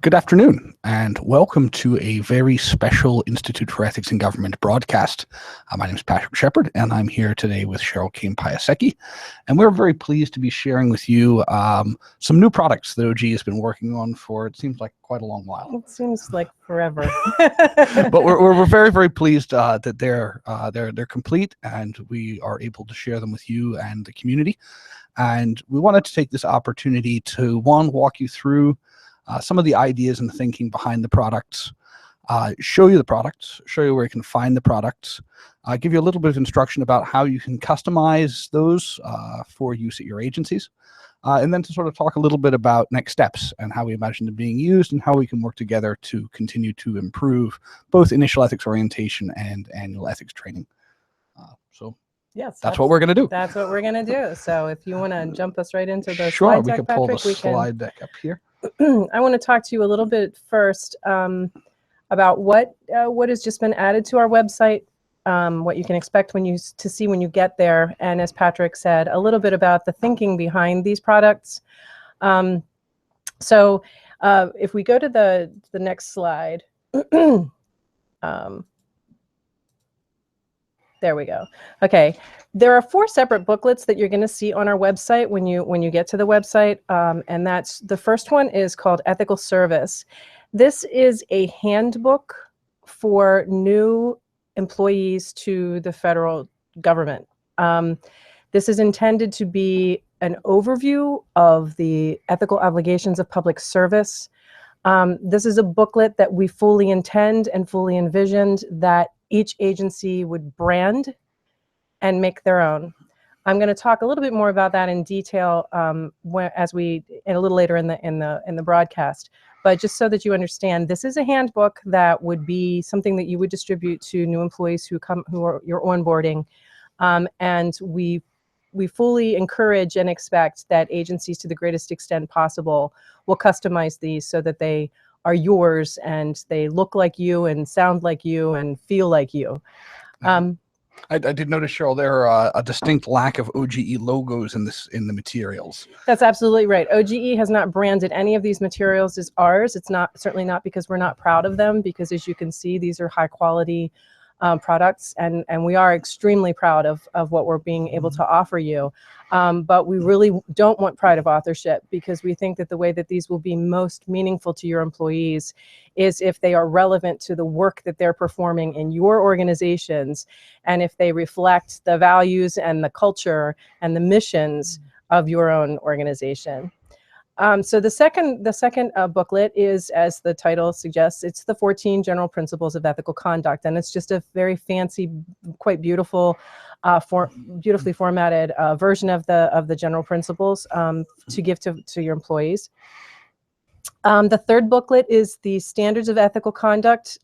Good afternoon, and welcome to a very special Institute for Ethics in Government broadcast. My name is Patrick Shepard, and I'm here today with Cheryl Kane-Piasecki, and we're very pleased to be sharing with you some new products that OGE has been working on for, it seems like, quite a long while. It seems like forever. But we're very, very pleased that they're complete, and we are able to share them with you and the community. And we wanted to take this opportunity to, one, walk you through some of the ideas and thinking behind the products, show you the products, show you where you can find the products, give you a little bit of instruction about how you can customize those for use at your agencies, and then to sort of talk a little bit about next steps and how we imagine them being used and how we can work together to continue to improve both initial ethics orientation and annual ethics training. So yes, that's what we're going to do. That's what we're going to do. So if you want to jump us right into the sure, slide we deck, can pull Patrick, the slide deck up here. I want to talk to you a little bit first about what has just been added to our website, what you can expect to see when you get there, and as Patrick said, a little bit about the thinking behind these products. So if we go to the next slide, there we go. Okay, there are 4 separate booklets that you're going to see on our website when you get to the website, and that's the first one is called Ethical Service. This is a handbook for new employees to the federal government. This is intended to be an overview of the ethical obligations of public service. This is a booklet that we fully intend and fully envisioned that each agency would brand and make their own. I'm going to talk a little bit more about that in detail a little later in the broadcast. But just so that you understand, this is a handbook that would be something that you would distribute to new employees who are you're onboarding, and we fully encourage and expect that agencies, to the greatest extent possible, will customize these so that they are yours and they look like you and sound like you and feel like you. I did notice, Cheryl, there are a distinct lack of OGE logos in the materials. That's absolutely right. OGE has not branded any of these materials as ours. It's certainly not because we're not proud of them, because as you can see, these are high quality products, and we are extremely proud of what we're being able to offer you. But we really don't want pride of authorship, because we think that the way that these will be most meaningful to your employees is if they are relevant to the work that they're performing in your organizations, and if they reflect the values and the culture and the missions of your own organization. So the second booklet is, as the title suggests, it's the 14 General Principles of Ethical Conduct, and it's just a very fancy, quite beautiful, beautifully formatted version of the general principles to give to your employees. The third booklet is the Standards of Ethical Conduct.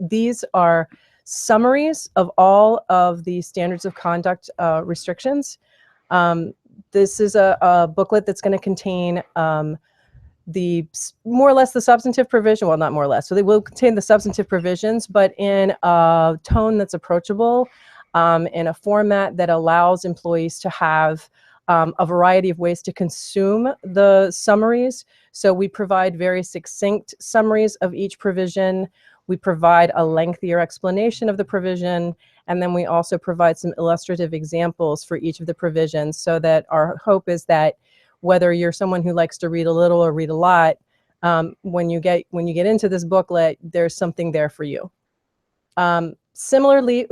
These are summaries of all of the standards of conduct restrictions. This is a booklet that's going to contain more or less the substantive provision. Well, not more or less. So they will contain the substantive provisions, but in a tone that's approachable, in a format that allows employees to have a variety of ways to consume the summaries. So we provide very succinct summaries of each provision. We provide a lengthier explanation of the provision, and then we also provide some illustrative examples for each of the provisions, so that our hope is that whether you're someone who likes to read a little or read a lot, when you get into this booklet, there's something there for you. Similarly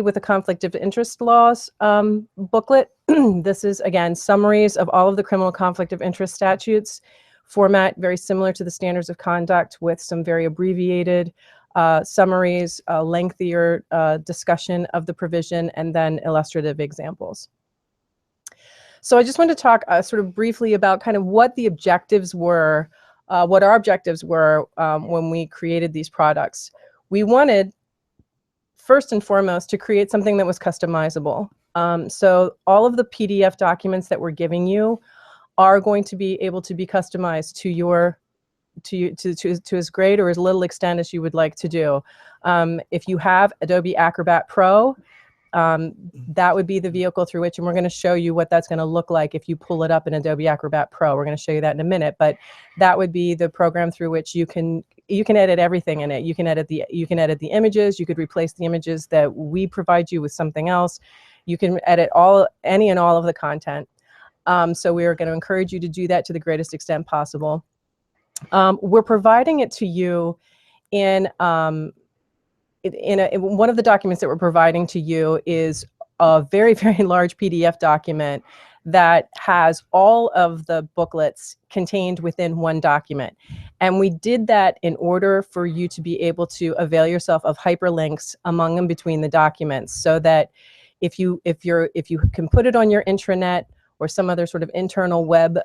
with the conflict of interest laws booklet, this is again summaries of all of the criminal conflict of interest statutes, format very similar to the standards of conduct, with some very abbreviated summaries, lengthier discussion of the provision, and then illustrative examples. So I just wanted to talk sort of briefly about kind of what the objectives were, what our objectives were when we created these products. We wanted, first and foremost, to create something that was customizable. So all of the PDF documents that we're giving you are going to be able to be customized to as great or as little extent as you would like to do. If you have Adobe Acrobat Pro, that would be the vehicle through which, and we're going to show you what that's going to look like if you pull it up in Adobe Acrobat Pro. We're going to show you that in a minute, but that would be the program through which you can edit everything in it. You can edit the images. You could replace the images that we provide you with something else. You can edit any and all of the content. So we are going to encourage you to do that to the greatest extent possible. We're providing it to you in one of the documents that we're providing to you is a very, very large PDF document that has all of the booklets contained within one document. And we did that in order for you to be able to avail yourself of hyperlinks among and between the documents, so that if you can put it on your intranet or some other sort of internal web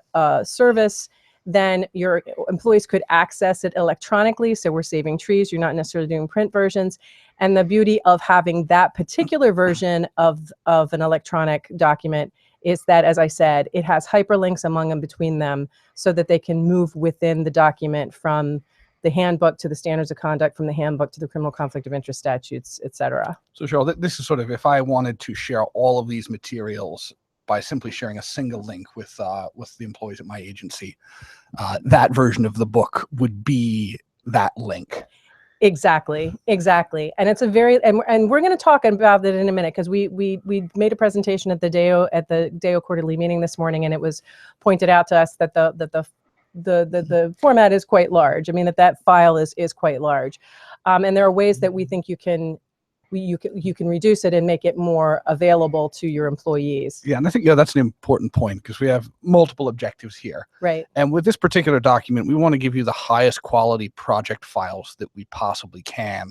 service, then your employees could access it electronically. So we're saving trees. You're not necessarily doing print versions. And the beauty of having that particular version of an electronic document is that, as I said, it has hyperlinks among and between them so that they can move within the document from the handbook to the standards of conduct, from the handbook to the criminal conflict of interest statutes, et cetera. So Cheryl, this is sort of, if I wanted to share all of these materials by simply sharing a single link with the employees at my agency, that version of the book would be that link. Exactly. And it's a very, and we're going to talk about that in a minute, because we made a presentation at the DAO quarterly meeting this morning, and it was pointed out to us that the format is quite large. I mean, that file is quite large, and there are ways that we think you can reduce it and make it more available to your employees. Yeah, and I think that's an important point, because we have multiple objectives here. Right. And with this particular document, we want to give you the highest quality project files that we possibly can,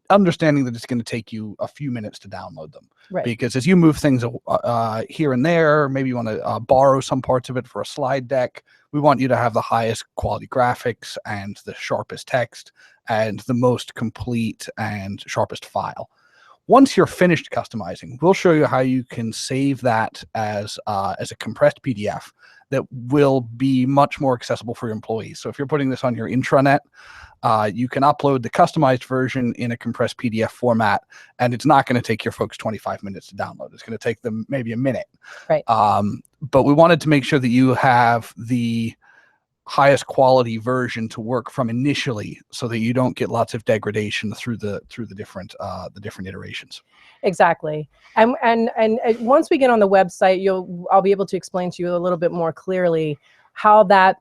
understanding that it's going to take you a few minutes to download them. Right. Because as you move things here and there, maybe you want to borrow some parts of it for a slide deck, we want you to have the highest quality graphics and the sharpest text and the most complete and sharpest file. Once you're finished customizing, we'll show you how you can save that as a compressed PDF that will be much more accessible for your employees. So if you're putting this on your intranet, you can upload the customized version in a compressed PDF format, and it's not going to take your folks 25 minutes to download. It's going to take them maybe a minute. Right. But we wanted to make sure that you have the highest quality version to work from initially, so that you don't get lots of degradation through the different iterations. Exactly. And once we get on the website, I'll be able to explain to you a little bit more clearly how that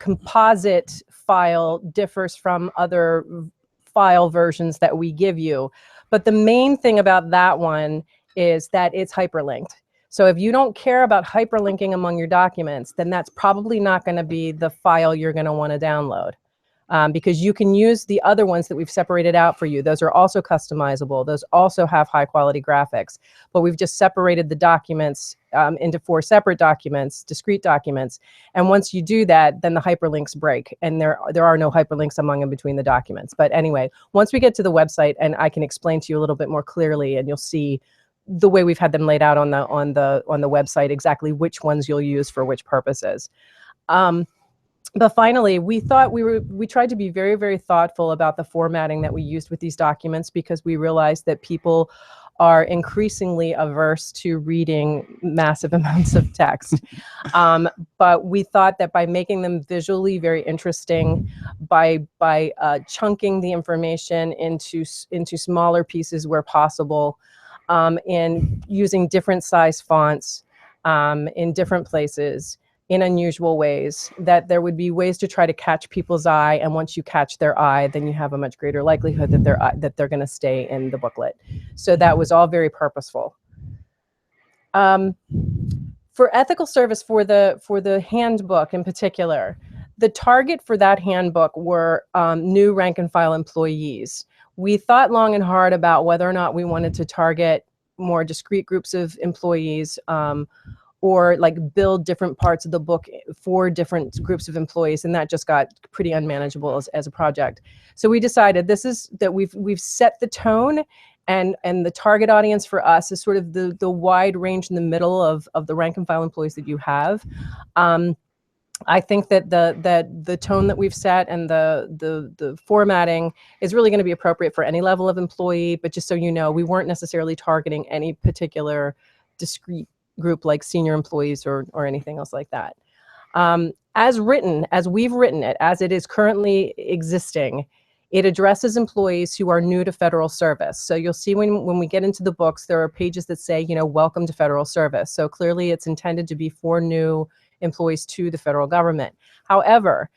composite file differs from other file versions that we give you. But the main thing about that one is that it's hyperlinked. So if you don't care about hyperlinking among your documents, then that's probably not going to be the file you're going to want to download, because you can use the other ones that we've separated out for you. Those are also customizable. Those also have high quality graphics, but we've just separated the documents into 4 separate documents, discrete documents. And once you do that, then the hyperlinks break, and there are no hyperlinks among and between the documents. But anyway, once we get to the website, and I can explain to you a little bit more clearly, and you'll see the way we've had them laid out on the website, exactly which ones you'll use for which purposes. But finally, we tried to be very, very thoughtful about the formatting that we used with these documents, because we realized that people are increasingly averse to reading massive amounts of text. But we thought that by making them visually very interesting, by chunking the information into smaller pieces where possible, and using different size fonts in different places in unusual ways, that there would be ways to try to catch people's eye. And once you catch their eye, then you have a much greater likelihood that they're going to stay in the booklet. So that was all very purposeful. For ethical service, for the handbook in particular, the target for that handbook were new rank and file employees. We thought long and hard about whether or not we wanted to target more discrete groups of employees, or like build different parts of the book for different groups of employees, and that just got pretty unmanageable as a project. So we decided that we've set the tone, and the target audience for us is sort of the wide range in the middle of the rank and file employees that you have. I think that the tone that we've set and the formatting is really going to be appropriate for any level of employee. But just so you know, we weren't necessarily targeting any particular discrete group like senior employees or anything else like that. As written, as we've written it, as it is currently existing, it addresses employees who are new to federal service. So you'll see when we get into the books, there are pages that say, you know, welcome to federal service. So clearly it's intended to be for new employees to the federal government. However,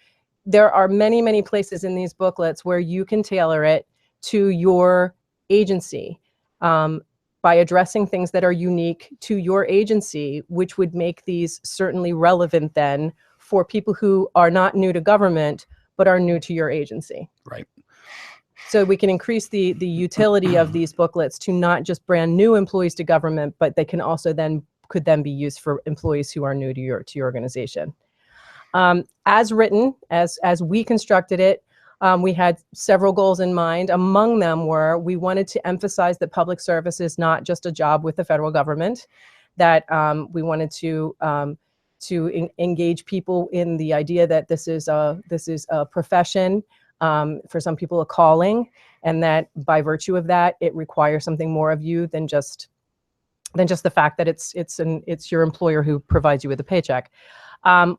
there are many, many places in these booklets where you can tailor it to your agency by addressing things that are unique to your agency, which would make these certainly relevant then for people who are not new to government, but are new to your agency. Right. So we can increase the utility of these booklets to not just brand new employees to government, but they can also could then be used for employees who are new to your organization. As written, as we constructed it, we had several goals in mind. Among them were, we wanted to emphasize that public service is not just a job with the federal government, that we wanted to engage people in the idea that this is a profession, for some people a calling, and that by virtue of that, it requires something more of you than just the fact that it's your employer who provides you with a paycheck.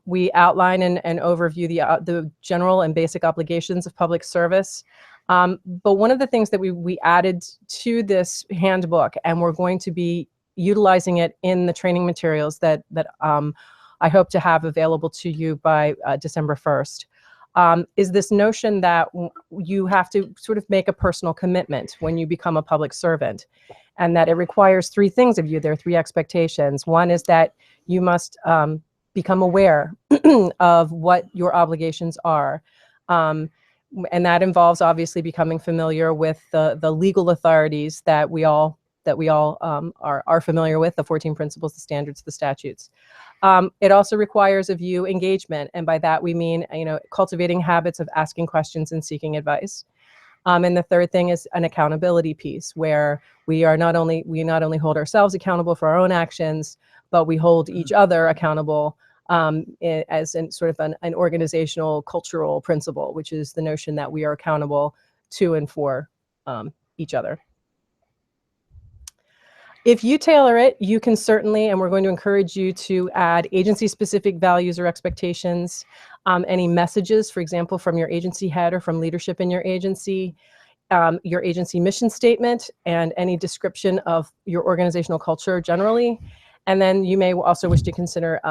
We outline and overview the general and basic obligations of public service. But one of the things that we added to this handbook, and we're going to be utilizing it in the training materials that I hope to have available to you by December 1st, is this notion that you have to sort of make a personal commitment when you become a public servant, and that it requires three things of you. There are three expectations. One is that you must become aware of what your obligations are. And that involves obviously becoming familiar with the legal authorities that we all are familiar with, the 14 principles, the standards, the statutes. It also requires of you engagement, and by that we mean, you know, cultivating habits of asking questions and seeking advice. And the third thing is an accountability piece, where we not only hold ourselves accountable for our own actions, but we hold each other accountable as sort of an organizational cultural principle, which is the notion that we are accountable to and for each other. If you tailor it, you can certainly, and we're going to encourage you to add agency-specific values or expectations, any messages, for example, from your agency head or from leadership in your agency mission statement, and any description of your organizational culture generally. And then you may also wish to consider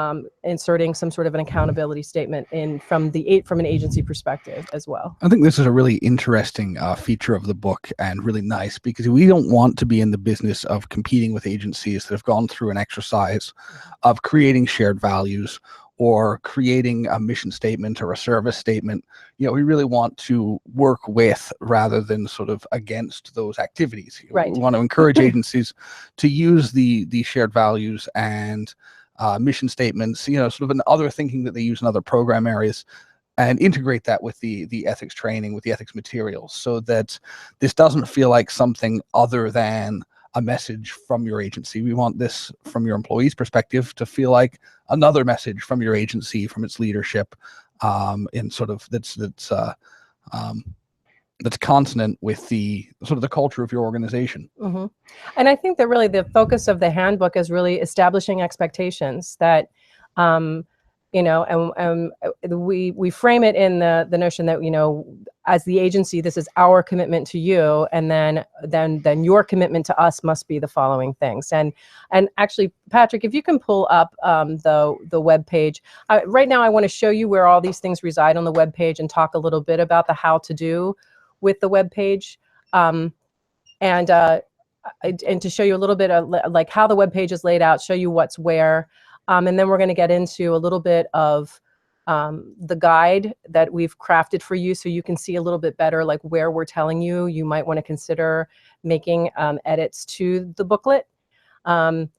inserting some sort of an accountability statement from an agency perspective as well. I think this is a really interesting feature of the book, and really nice, because we don't want to be in the business of competing with agencies that have gone through an exercise of creating shared values or creating a mission statement or a service statement. You know, we really want to work with rather than sort of against those activities. Right. We want to encourage agencies to use the shared values and mission statements, you know, sort of in other thinking that they use in other program areas, and integrate that with the ethics training, with the ethics materials, so that this doesn't feel like something other than a message from your agency. We want this, from your employees' perspective, to feel like another message from your agency, from its leadership, in sort of that's consonant with the sort of the culture of your organization. Mm-hmm. And I think that really the focus of the handbook is really establishing expectations that, you know, and we frame it in the notion that, you know, as the agency, this is our commitment to you, and then your commitment to us must be the following things. And actually, Patrick, if you can pull up the web page right now, I want to show you where all these things reside on the web page, and talk a little bit about the how to do with the web page, and to show you a little bit of like how the web page is laid out, show you what's where. And then we're going to get into a little bit of the guide that we've crafted for you, so you can see a little bit better like where we're telling you might want to consider making edits to the booklet. And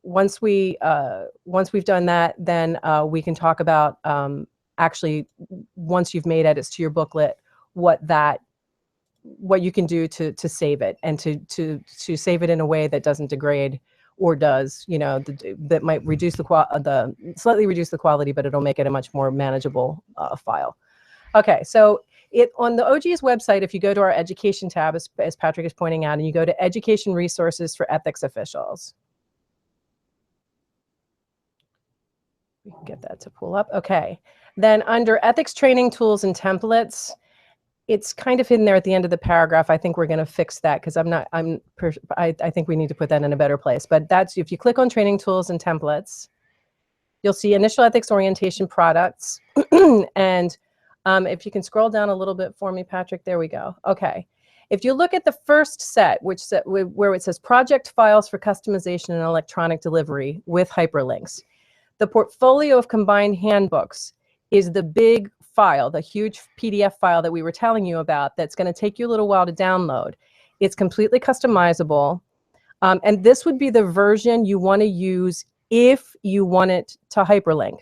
once we've done that, then we can talk about actually, once you've made edits to your booklet, what you can do to save it, and to save it in a way that doesn't degrade or does, you know, that might reduce the slightly reduce the quality, but it'll make it a much more manageable file. Okay, so on the OGE's website, if you go to our education tab, as Patrick is pointing out, and you go to education resources for ethics officials. We can get that to pull up. Okay, then under ethics training tools and templates, it's kind of hidden there at the end of the paragraph. I think we're going to fix that because I think we need to put that in a better place. But that's, if you click on training tools and templates, you'll see initial ethics orientation products. And if you can scroll down a little bit for me, Patrick, there we go. Okay. If you look at the first set, where it says project files for customization and electronic delivery with hyperlinks, the portfolio of combined handbooks is the big file, the huge PDF file that we were telling you about that's going to take you a little while to download. It's completely customizable. And this would be the version you want to use if you want it to hyperlink.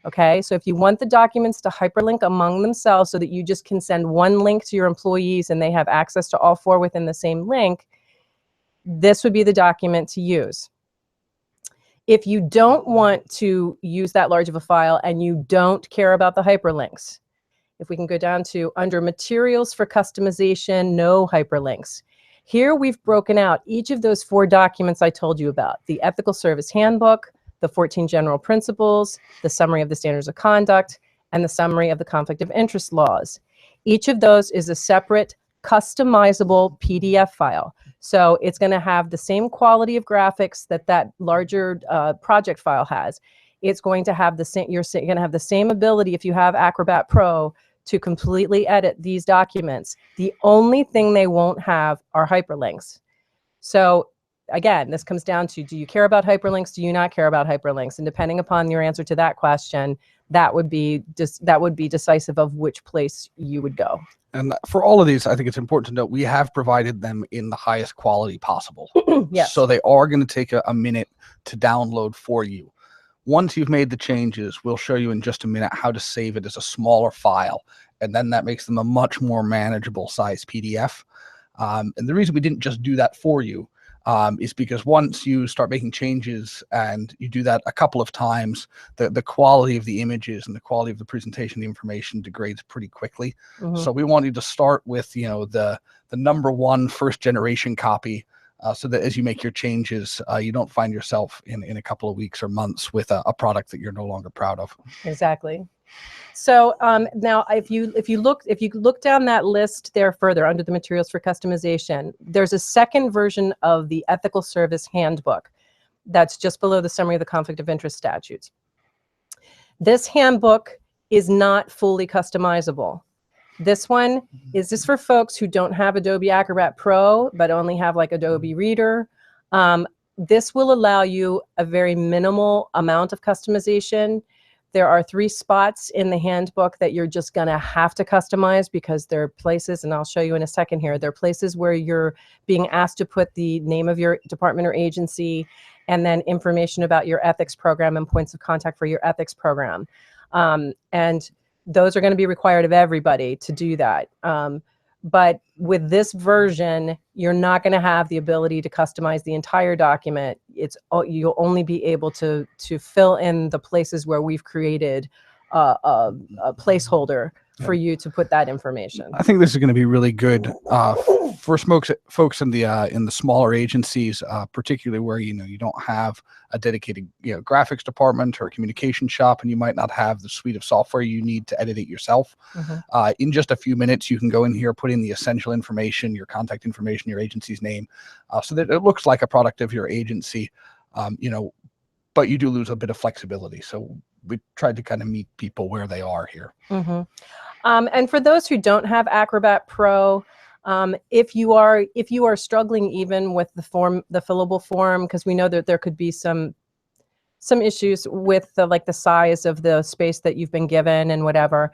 Okay, so if you want the documents to hyperlink among themselves so that you just can send one link to your employees and they have access to all four within the same link, this would be the document to use. If you don't want to use that large of a file and you don't care about the hyperlinks, if we can go down to under materials for customization, no hyperlinks. Here we've broken out each of those 4 documents I told you about: the Ethical Service Handbook, the 14 General Principles, the Summary of the Standards of Conduct, and the Summary of the Conflict of Interest Laws. Each of those is a separate customizable PDF file. So it's going to have the same quality of graphics that larger project file has. It's going to have the same, you're going to have the same ability if you have Acrobat Pro to completely edit these documents. The only thing they won't have are hyperlinks. So again, this comes down to, do you care about hyperlinks? Do you not care about hyperlinks? And depending upon your answer to that question, that would be decisive of which place you would go. And for all of these, I think it's important to note we have provided them in the highest quality possible. Yes. So they are going to take a minute to download for you. Once you've made the changes, we'll show you in just a minute how to save it as a smaller file. And then that makes them a much more manageable size PDF. And the reason we didn't just do that for you is because once you start making changes and you do that a couple of times, the quality of the images and the quality of the presentation, the information degrades pretty quickly. So we want you to start with, you know, the #1 first generation copy, so that as you make your changes, you don't find yourself in a couple of weeks or months with a product that you're no longer proud of. Exactly. So now if you look down that list there further under the materials for customization, there's a second version of the Ethical Service Handbook that's just below the Summary of the Conflict of Interest Statutes. This handbook is not fully customizable. This one is just for folks who don't have Adobe Acrobat Pro but only have like Adobe Reader. This will allow you a very minimal amount of customization. There are 3 spots in the handbook that you're just going to have to customize because there are places, and I'll show you in a second here, there are places where you're being asked to put the name of your department or agency and then information about your ethics program and points of contact for your ethics program. And those are going to be required of everybody to do that. But with this version, you're not going to have the ability to customize the entire document. You'll only be able to fill in the places where we've created a placeholder for you to put that information. I think this is going to be really good for folks in the smaller agencies, particularly where you don't have a dedicated graphics department or a communication shop, and you might not have the suite of software you need to edit it yourself. In just a few minutes, you can go in here, put in the essential information, your contact information, your agency's name, so that it looks like a product of your agency. But you do lose a bit of flexibility. So we tried to kind of meet people where they are here. And for those who don't have Acrobat Pro, if you are struggling even with the fillable form, because we know that there could be some issues with the size of the space that you've been given and whatever,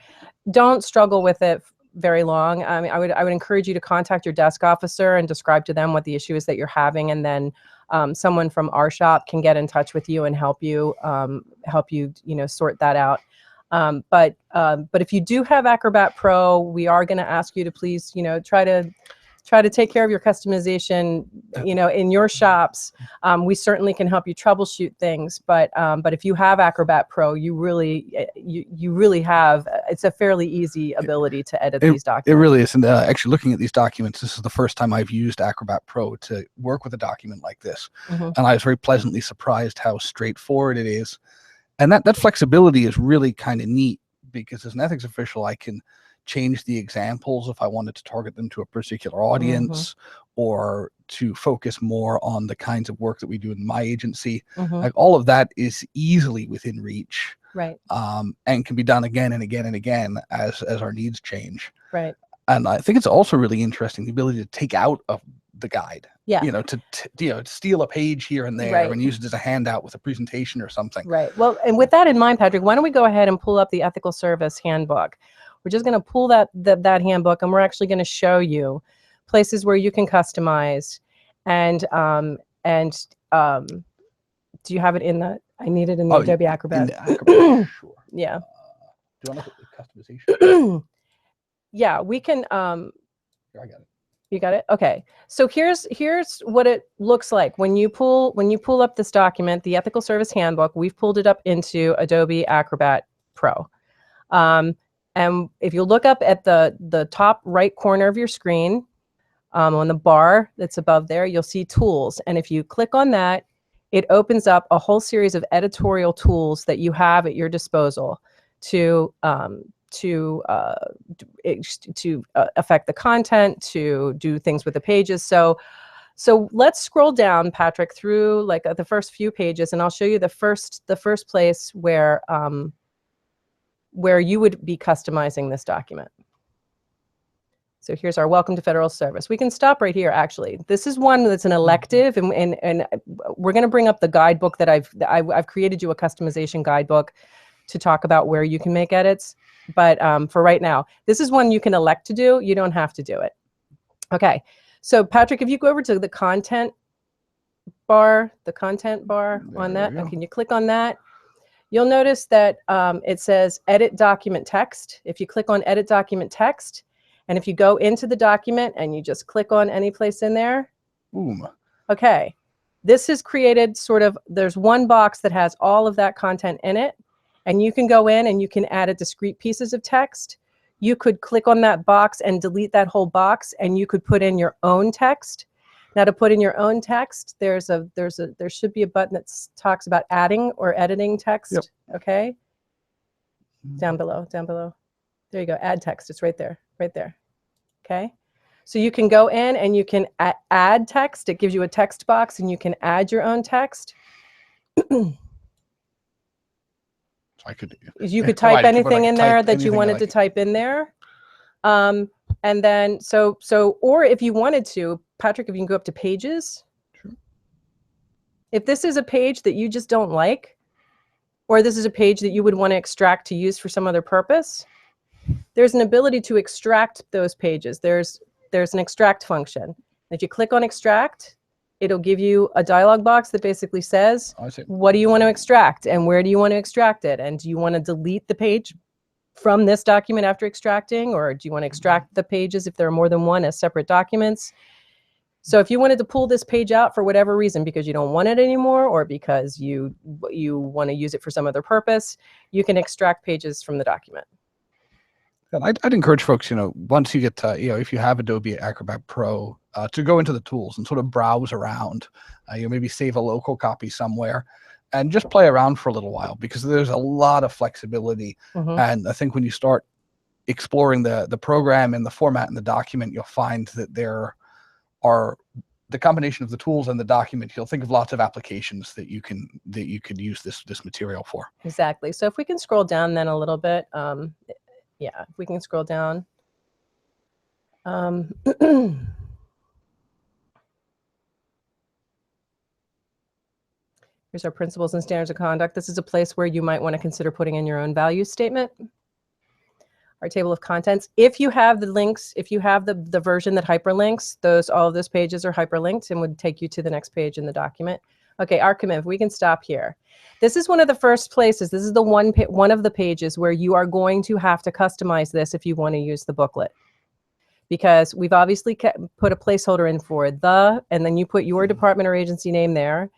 don't struggle with it very long. I mean, I would encourage you to contact your desk officer and describe to them what the issue is that you're having, and then someone from our shop can get in touch with you and help you sort that out. But if you do have Acrobat Pro, we are going to ask you to please try to try to take care of your customization, in your shops. We certainly can help you troubleshoot things, but if you have Acrobat Pro, you really have, it's a fairly easy ability to edit these documents. It really is. And actually looking at these documents, this is the first time I've used Acrobat Pro to work with a document like this. And I was very pleasantly surprised how straightforward it is. And that flexibility is really kind of neat, because as an ethics official, I can change the examples if I wanted to target them to a particular audience, or to focus more on the kinds of work that we do in my agency. Like, all of that is easily within reach, right? And can be done again and again and again as our needs change, right? And I think it's also really interesting the ability to take out of the guide, to steal a page here and there, and use it as a handout with a presentation or something. Right. Well, and with that in mind, Patrick, why don't we go ahead and pull up the Ethical Service Handbook? We're just going to pull that handbook, and we're actually going to show you places where you can customize. And do you have it in the? I need it in the Adobe Acrobat. In the Acrobat, sure. Yeah. Do you want to look at customization? Yeah, we can. Here, I got it. You got it? Okay. So here's what it looks like when you pull up this document, the Ethical Service Handbook. We've pulled it up into Adobe Acrobat Pro. And if you look up at the top right corner of your screen, on the bar that's above there, you'll see tools. And if you click on that, it opens up a whole series of editorial tools that you have at your disposal to affect the content, to do things with the pages. So let's scroll down, Patrick, through like the first few pages, and I'll show you the first place where you would be customizing this document. So here's our Welcome to Federal Service. We can stop right here, actually. This is one that's an elective, and we're going to bring up the guidebook that I've created you a customization guidebook to talk about where you can make edits. But for right now, this is one you can elect to do. You don't have to do it. Okay. So Patrick, if you go over to the content bar on that, and can you click on that? You'll notice that it says Edit Document Text. If you click on Edit Document Text, and if you go into the document and you just click on any place in there, boom. Okay. This is created there's one box that has all of that content in it, and you can go in and you can add a discrete pieces of text. You could click on that box and delete that whole box, and you could put in your own text. Now, to put in your own text, there should be a button that talks about adding or editing text. Yep. Okay. Down below. There you go. Add text. It's right there. Okay. So you can go in and you can add text. It gives you a text box, and you can add your own text. You could type anything in there that you wanted to type in there. And then, or if you wanted to, Patrick, if you can go up to pages. Sure. If this is a page that you just don't like, or this is a page that you would want to extract to use for some other purpose, there's an ability to extract those pages. There's an extract function. If you click on extract, it'll give you a dialog box that basically says, what do you want to extract and where do you want to extract it? And do you want to delete the page from this document after extracting, or do you want to extract the pages if there are more than one as separate documents? So if you wanted to pull this page out for whatever reason, because you don't want it anymore, or because you want to use it for some other purpose, you can extract pages from the document. I'd encourage folks, once you get to, if you have Adobe Acrobat Pro, to go into the tools and sort of browse around. Maybe save a local copy somewhere and just play around for a little while, because there's a lot of flexibility. And I think when you start exploring the program and the format and the document, you'll find that there are the combination of the tools and the document. You'll think of lots of applications that you could use this material for. Exactly. So if we can scroll down then a little bit, yeah, if we can scroll down. Here's our principles and standards of conduct. This is a place where you might want to consider putting in your own value statement. Our table of contents. If you have the links, if you have the version that hyperlinks, all of those pages are hyperlinked and would take you to the next page in the document. Okay, our commitment. We can stop here. This is one of the first places. This is the one of the pages where you are going to have to customize this if you want to use the booklet. because we've obviously put a placeholder in for the, and then you put your department or agency name there.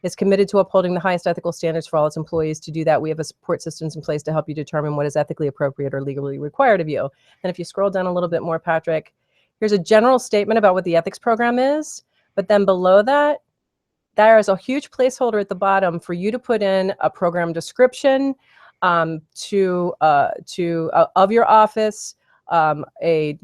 Is committed to upholding the highest ethical standards for all its employees. To do that, we have a support systems in place to help you determine what is ethically appropriate or legally required of you. And if you scroll down a little bit more, Patrick, here's a general statement about what the ethics program is. But then below that, there is a huge placeholder at the bottom for you to put in a program description of your office, the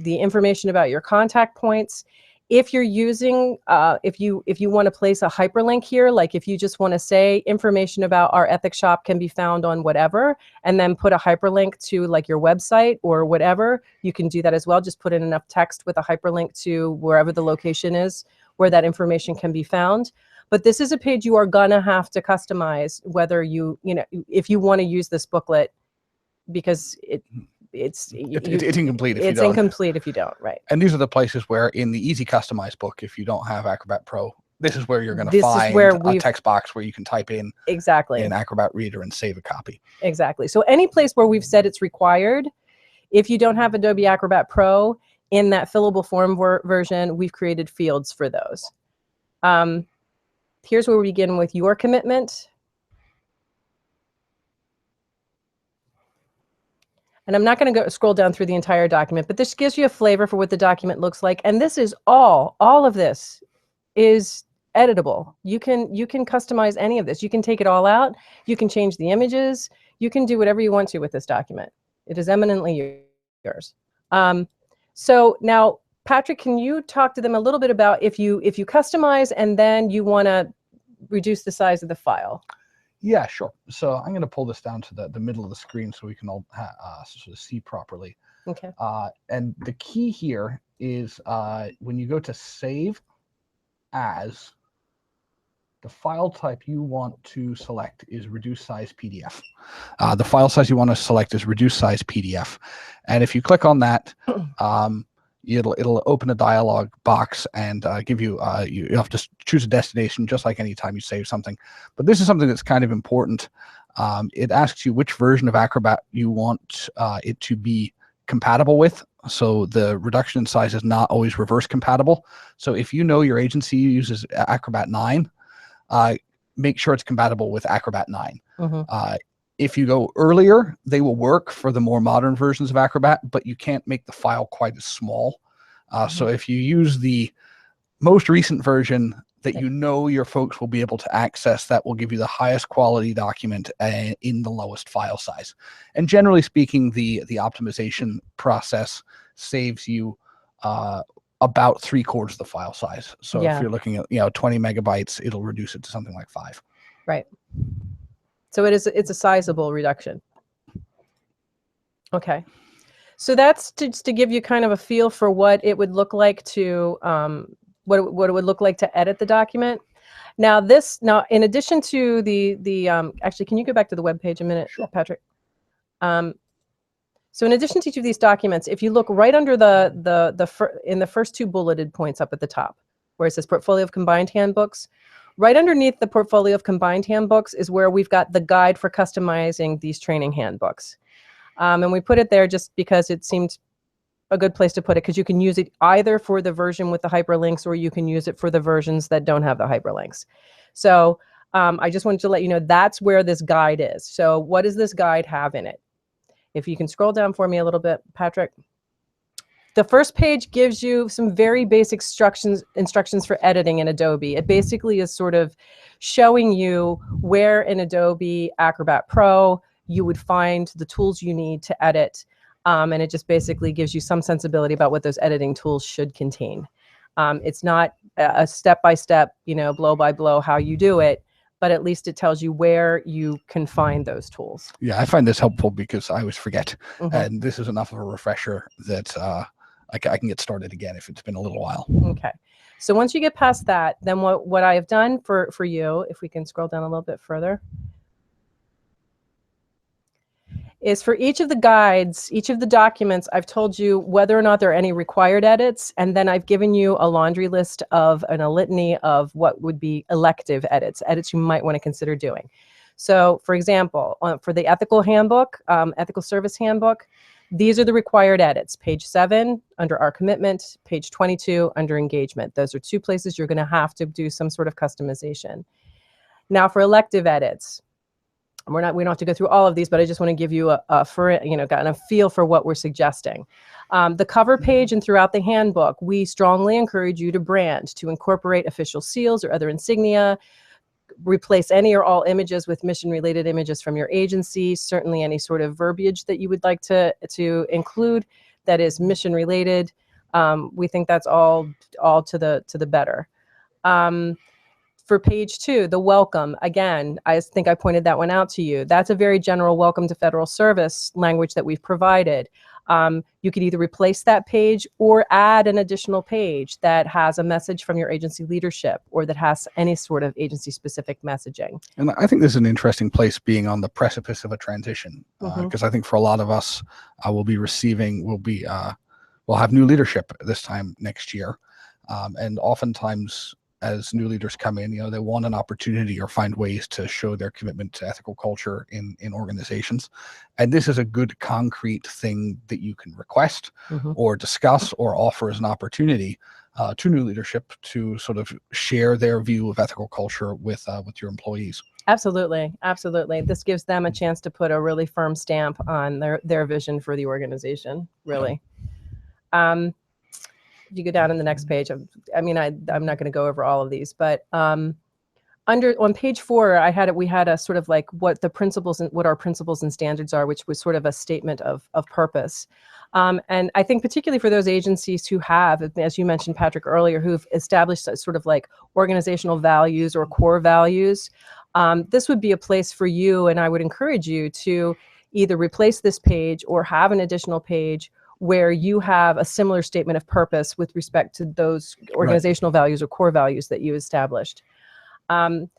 information about your contact points. If you're using, if you want to place a hyperlink here, like if you just want to say information about our ethics shop can be found on whatever, and then put a hyperlink to like your website or whatever, you can do that as well. Just put in enough text with a hyperlink to wherever the location is where that information can be found. But this is a page you are gonna have to customize, whether if you want to use this booklet, because it's incomplete if you don't. It's incomplete if you don't, right? And these are the places where in the easy customize book, if you don't have Acrobat Pro, this is where you're going to find a text box where you can type in exactly in Acrobat Reader and save a copy. Exactly. So any place where we've said it's required, if you don't have Adobe Acrobat Pro, in that fillable form version, we've created fields for those. Here's where we begin with your commitment. And I'm not going to scroll down through the entire document, but this gives you a flavor for what the document looks like. And this is all of this is editable. You can customize any of this. You can take it all out. You can change the images. You can do whatever you want to with this document. It is eminently yours. So now, Patrick, can you talk to them a little bit about if you customize and then you want to reduce the size of the file? Yeah, sure. So I'm going to pull this down to the middle of the screen so we can all sort of see properly. Okay. And the key here is when you go to save as, the file type you want to select is reduced size PDF. The file size you want to select is reduced size PDF. And if you click on that, it'll open a dialog box and give you, you have to choose a destination just like anytime you save something. But this is something that's kind of important. It asks you which version of Acrobat you want it to be compatible with. So the reduction in size is not always reverse compatible. So if you know your agency uses Acrobat 9, make sure it's compatible with Acrobat 9. Mm-hmm. If you go earlier, they will work for the more modern versions of Acrobat, but you can't make the file quite as small. So if you use the most recent version that you know your folks will be able to access, that will give you the highest quality document in the lowest file size. And generally speaking, the optimization process saves you about 3/4 of the file size. So if you're looking at 20 megabytes, it'll reduce it to something like 5. Right. So it's a sizable reduction. Okay. So that's just to give you kind of a feel for what it would look like to what it would look like to edit the document. Now in addition to the actually, can you go back to the web page a minute, sure, Patrick? So in addition to each of these documents, if you look right under in the first 2 bulleted points up at the top, where it says Portfolio of Combined Handbooks, right underneath the Portfolio of Combined Handbooks is where we've got the guide for customizing these training handbooks. And we put it there just because it seemed a good place to put it, because you can use it either for the version with the hyperlinks or you can use it for the versions that don't have the hyperlinks. So I just wanted to let you know that's where this guide is. So what does this guide have in it? If you can scroll down for me a little bit, Patrick. The first page gives you some very basic instructions for editing in Adobe. It basically is sort of showing you where in Adobe Acrobat Pro you would find the tools you need to edit. And it just basically gives you some sensibility about what those editing tools should contain. It's not a step-by-step, blow by blow how you do it, but at least it tells you where you can find those tools. Yeah, I find this helpful because I always forget. And this is enough of a refresher that I can get started again if it's been a little while. Okay. So once you get past that, then what I have done for you, if we can scroll down a little bit further, is for each of the guides, each of the documents, I've told you whether or not there are any required edits, and then I've given you a laundry list and a litany of what would be elective edits you might want to consider doing. So for example, for the ethical handbook, ethical service handbook, These are the required edits. Page 7 under our commitment, page 22 under engagement. Those are 2 places you're going to have to do some sort of customization. Now for elective edits, we don't have to go through all of these, but I just want to give you gotten a feel for what we're suggesting. The cover page and throughout the handbook, we strongly encourage you to brand, to incorporate official seals or other insignia, replace any or all images with mission-related images from your agency, certainly any sort of verbiage that you would like to include that is mission-related. We think that's all to the better. For page 2, the welcome, again, I think I pointed that one out to you. That's a very general welcome to federal service language that we've provided. You could either replace that page or add an additional page that has a message from your agency leadership or that has any sort of agency-specific messaging. And I think this is an interesting place, being on the precipice of a transition, because I think for a lot of us, we'll have new leadership this time next year, and oftentimes, as new leaders come in, they want an opportunity or find ways to show their commitment to ethical culture in organizations. And this is a good concrete thing that you can request or discuss or offer as an opportunity to new leadership to sort of share their view of ethical culture with your employees. Absolutely. Absolutely. This gives them a chance to put a really firm stamp on their vision for the organization, really. Yeah. If you go down in the next page, I'm not going to go over all of these, but on page 4, we had a sort of like what our principles and standards are, which was sort of a statement of purpose. And I think particularly for those agencies who have, as you mentioned, Patrick, earlier, who've established a sort of like organizational values or core values, this would be a place for you, and I would encourage you to either replace this page or have an additional page where you have a similar statement of purpose with respect to those organizational values or core values that you established. On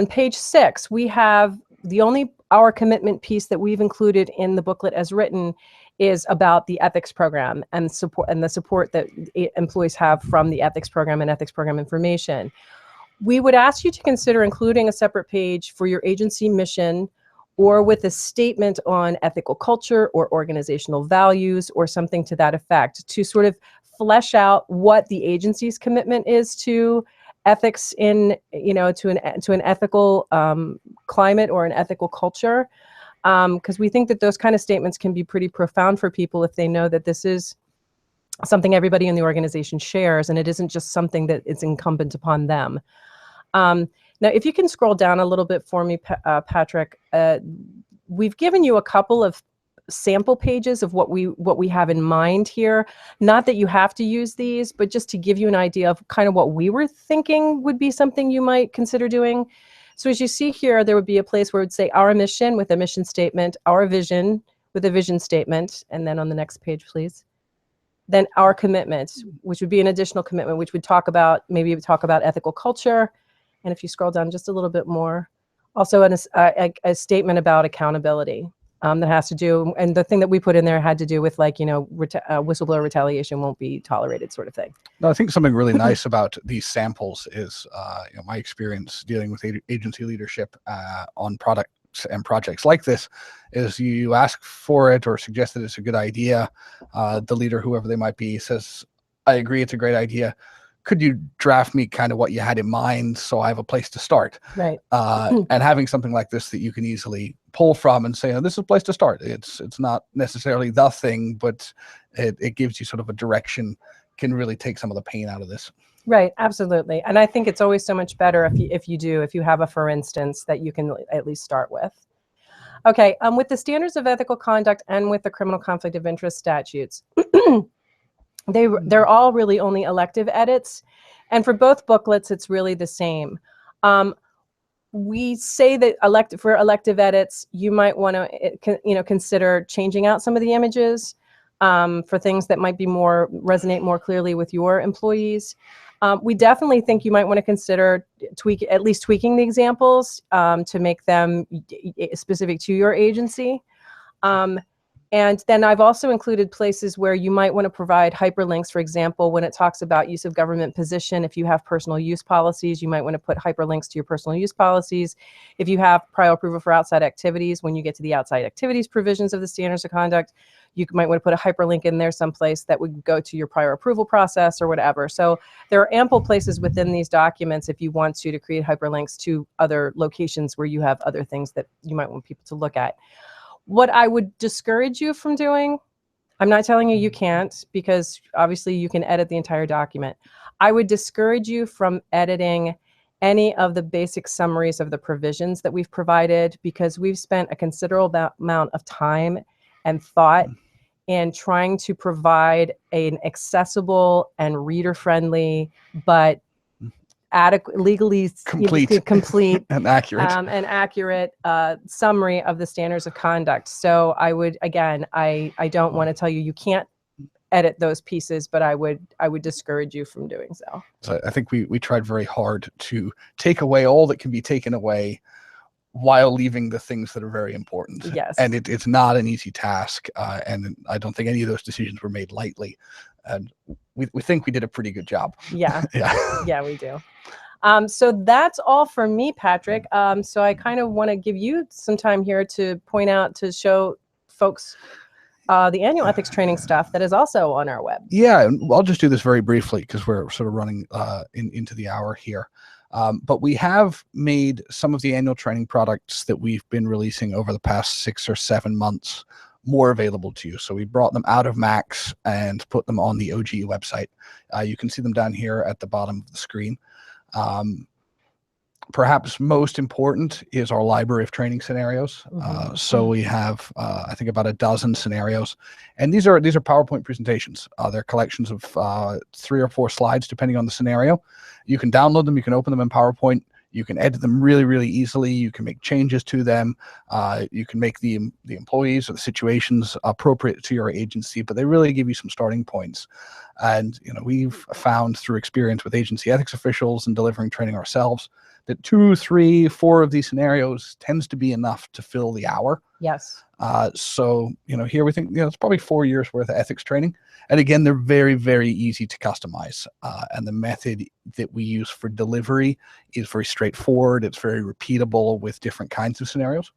page 6, we have our commitment piece that we've included in the booklet as written is about the ethics program and the support that employees have from the ethics program and ethics program information. We would ask you to consider including a separate page for your agency mission, or with a statement on ethical culture or organizational values or something to that effect, to sort of flesh out what the agency's commitment is to ethics to an ethical climate or an ethical culture. Because we think that those kind of statements can be pretty profound for people if they know that this is something everybody in the organization shares, and it isn't just something that is incumbent upon them. Now, if you can scroll down a little bit for me, Patrick, we've given you a couple of sample pages of what we have in mind here. Not that you have to use these, but just to give you an idea of kind of what we were thinking would be something you might consider doing. So as you see here, there would be a place where it would say our mission with a mission statement, our vision with a vision statement, and then on the next page, please. Then our commitment, which would be an additional commitment, which would talk about ethical culture. And if you scroll down just a little bit more, also a statement about accountability that has to do, and the thing that we put in there had to do with whistleblower retaliation won't be tolerated sort of thing. No, I think something really nice about these samples is my experience dealing with agency leadership on products and projects like this is you ask for it or suggest that it's a good idea. The leader, whoever they might be, says, I agree, it's a great idea. Could you draft me kind of what you had in mind so I have a place to start? Right. And having something like this that you can easily pull from and say, oh, this is a place to start. It's not necessarily the thing, but it gives you sort of a direction, can really take some of the pain out of this. Right, absolutely. And I think it's always so much better if you have a for instance that you can at least start with. Okay, with the standards of ethical conduct and with the criminal conflict of interest statutes, they're all really only elective edits, and for both booklets, it's really the same. We say that for elective edits, you might want to consider changing out some of the images for things that might resonate more clearly with your employees. We definitely think you might want to consider at least tweaking the examples to make them specific to your agency. And then I've also included places where you might want to provide hyperlinks. For example, when it talks about use of government position, if you have personal use policies, you might want to put hyperlinks to your personal use policies. If you have prior approval for outside activities, when you get to the outside activities provisions of the standards of conduct, you might want to put a hyperlink in there someplace that would go to your prior approval process or whatever. So there are ample places within these documents if you want to create hyperlinks to other locations where you have other things that you might want people to look at. What I would discourage you from doing, I'm not telling you you can't, because obviously you can edit the entire document. I would discourage you from editing any of the basic summaries of the provisions that we've provided, because we've spent a considerable amount of time and thought in trying to provide an accessible and reader-friendly but adequate, legally complete and accurate summary of the standards of conduct. So I would, again, I don't want to tell you you can't edit those pieces, but I would discourage you from doing so. So I think we tried very hard to take away all that can be taken away while leaving the things that are very important. Yes. And it's not an easy task. And I don't think any of those decisions were made lightly. And we think we did a pretty good job. Yeah. Yeah. Yeah, we do. So that's all for me, Patrick. So I kind of want to give you some time here to point out, to show folks the annual ethics training stuff that is also on our web. Yeah, I'll just do this very briefly because we're sort of running into the hour here. But we have made some of the annual training products that we've been releasing over the past 6 or 7 months more available to you. So we brought them out of Max and put them on the OGE website. You can see them down here at the bottom of the screen. Perhaps most important is our library of training scenarios. So we have, I think, about a dozen scenarios, and these are PowerPoint presentations. They're collections of 3 or 4 slides, depending on the scenario. You can download them. You can open them in PowerPoint. You can edit them really, really easily. You can make changes to them. You can make the employees or the situations appropriate to your agency, but they really give you some starting points. And we've found through experience with agency ethics officials and delivering training ourselves that 2, 3, 4 of these scenarios tends to be enough to fill the hour. Yes. So here we think it's probably 4 years worth of ethics training, and again, they're very, very easy to customize. And the method that we use for delivery is very straightforward. It's very repeatable with different kinds of scenarios.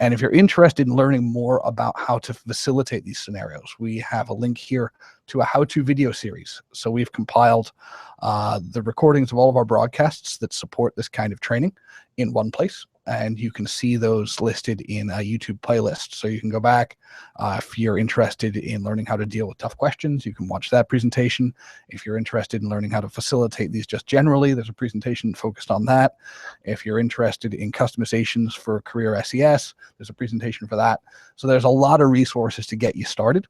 And if you're interested in learning more about how to facilitate these scenarios, we have a link here to a how-to video series. So we've compiled the recordings of all of our broadcasts that support this kind of training in one place. And you can see those listed in a YouTube playlist. So you can go back. If you're interested in learning how to deal with tough questions, you can watch that presentation. If you're interested in learning how to facilitate these just generally, there's a presentation focused on that. If you're interested in customizations for career SES, there's a presentation for that. So there's a lot of resources to get you started.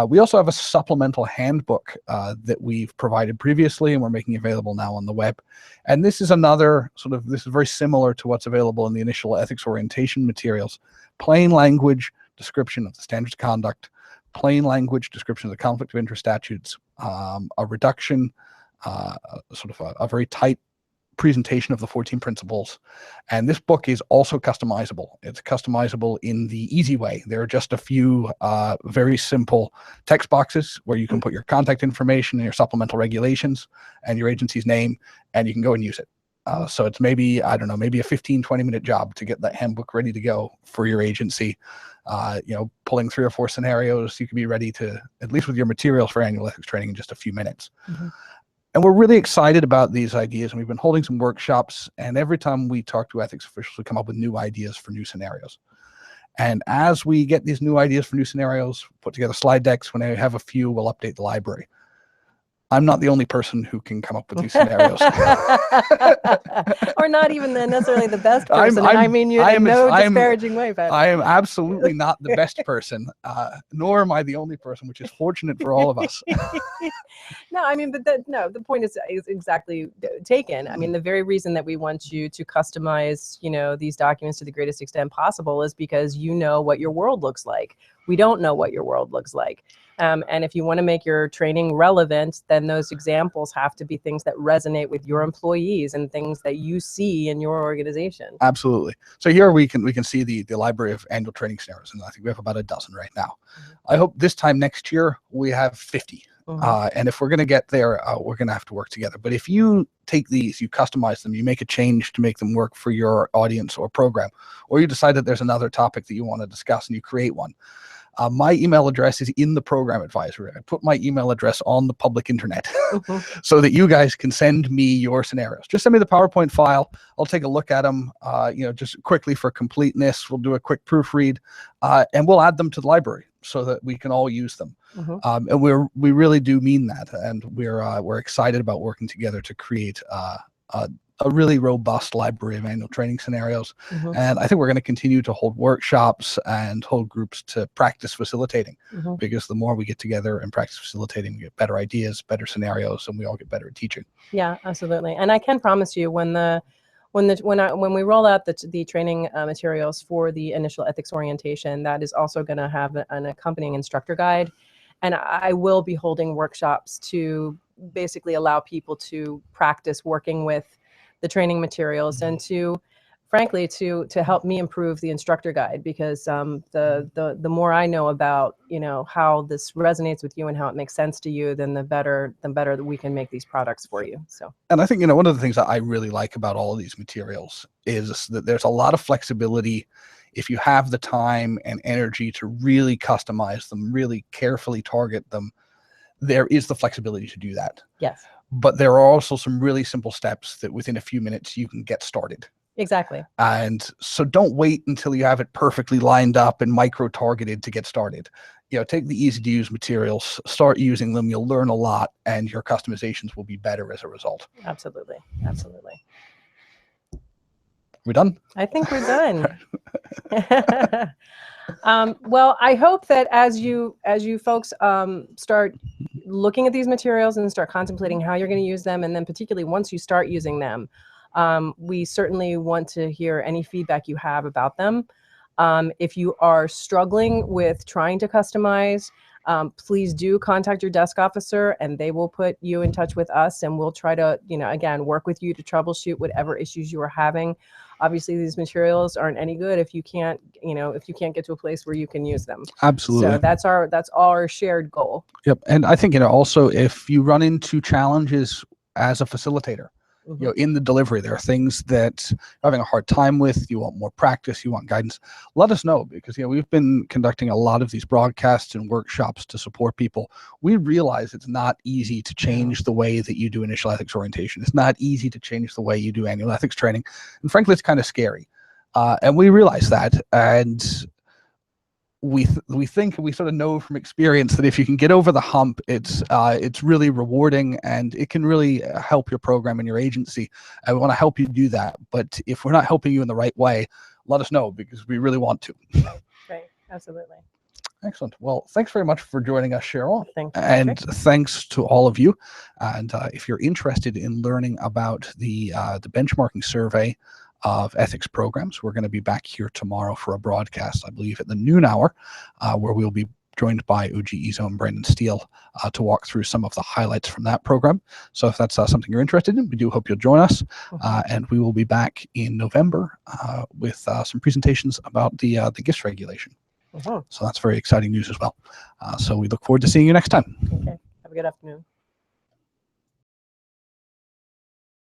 We also have a supplemental handbook that we've provided previously, and we're making available now on the web. And this is another this is very similar to what's available in the initial ethics orientation materials. Plain language description of the standards of conduct, plain language description of the conflict of interest statutes, a reduction, a very tight presentation of the 14 principles. And this book is also customizable. It's customizable in the easy way. There are just a few very simple text boxes where you can put your contact information and your supplemental regulations and your agency's name, and you can go and use it. So it's maybe, I don't know, maybe a 15-20 minute job to get that handbook ready to go for your agency. Pulling 3 or 4 scenarios, you can be ready to, at least with your materials for annual ethics training, in just a few minutes. And we're really excited about these ideas, and we've been holding some workshops, and every time we talk to ethics officials, we come up with new ideas for new scenarios. And as we get these new ideas for new scenarios, put together slide decks, when I have a few, we'll update the library. I'm not the only person who can come up with these scenarios. Or not even necessarily the best person. I mean you in no disparaging way, Pat. I am absolutely not the best person, nor am I the only person, which is fortunate for all of us. No, I mean, but the point is exactly taken. I mean, the very reason that we want you to customize, these documents to the greatest extent possible is because you know what your world looks like. we don't know what your world looks like. And if you want to make your training relevant, then those examples have to be things that resonate with your employees and things that you see in your organization. Absolutely. So here we can see the library of annual training scenarios, and I think we have about a dozen right now. I hope this time next year we have 50. And if we're going to get there, we're going to have to work together. But if you take these, you customize them, you make a change to make them work for your audience or program, or you decide that there's another topic that you want to discuss and you create one, my email address is in the program advisory. I put my email address on the public internet so that you guys can send me your scenarios. Just send me the PowerPoint file. I'll take a look at them, just quickly for completeness. We'll do a quick proofread, and we'll add them to the library so that we can all use them. And we really do mean that, and we're excited about working together to create a really robust library of annual training scenarios. And I think we're going to continue to hold workshops and hold groups to practice facilitating, because the more we get together and practice facilitating, we get better ideas, better scenarios, and we all get better at teaching. Yeah, absolutely. And I can promise you, when we roll out the training materials for the initial ethics orientation, that is also going to have an accompanying instructor guide. And I will be holding workshops to basically allow people to practice working with the training materials, and frankly, to help me improve the instructor guide, because the more I know about, how this resonates with you and how it makes sense to you, then the better that we can make these products for you. So, and I think, one of the things that I really like about all of these materials is that there's a lot of flexibility. If you have the time and energy to really customize them, really carefully target them, there is the flexibility to do that. Yes. But there are also some really simple steps that within a few minutes you can get started. Exactly. And so don't wait until you have it perfectly lined up and micro-targeted to get started. Take the easy to use materials, start using them, you'll learn a lot, and your customizations will be better as a result. Absolutely. Absolutely. We done? I think we're done. Well, I hope that as you folks start looking at these materials and start contemplating how you're going to use them, and then particularly once you start using them, we certainly want to hear any feedback you have about them. If you are struggling with trying to customize, please do contact your desk officer, and they will put you in touch with us, and we'll try to, again, work with you to troubleshoot whatever issues you are having. Obviously, these materials aren't any good if you can't get to a place where you can use them. Absolutely. So that's our shared goal. Yep. And I think, also, if you run into challenges as a facilitator, in the delivery, there are things that you're having a hard time with, you want more practice, you want guidance, let us know, because we've been conducting a lot of these broadcasts and workshops to support people. We realize it's not easy to change the way that you do initial ethics orientation. It's not easy to change the way you do annual ethics training. And frankly, it's kind of scary. And we realize that. And we think, and we sort of know from experience, that if you can get over the hump, it's really rewarding, and it can really help your program and your agency. And we want to help you do that. But if we're not helping you in the right way, let us know, because we really want to. Right. Absolutely. Excellent. Well, thanks very much for joining us, Cheryl. Thank you. And thanks to all of you. And if you're interested in learning about the benchmarking survey of ethics programs, we're going to be back here tomorrow for a broadcast, I believe at the noon hour, where we'll be joined by OGE's own Brandon Steele to walk through some of the highlights from that program. So if that's something you're interested in, we do hope you'll join us. And we will be back in November with some presentations about the GIFs regulation. So that's very exciting news as well. So we look forward to seeing you next time. Okay. Have a good afternoon.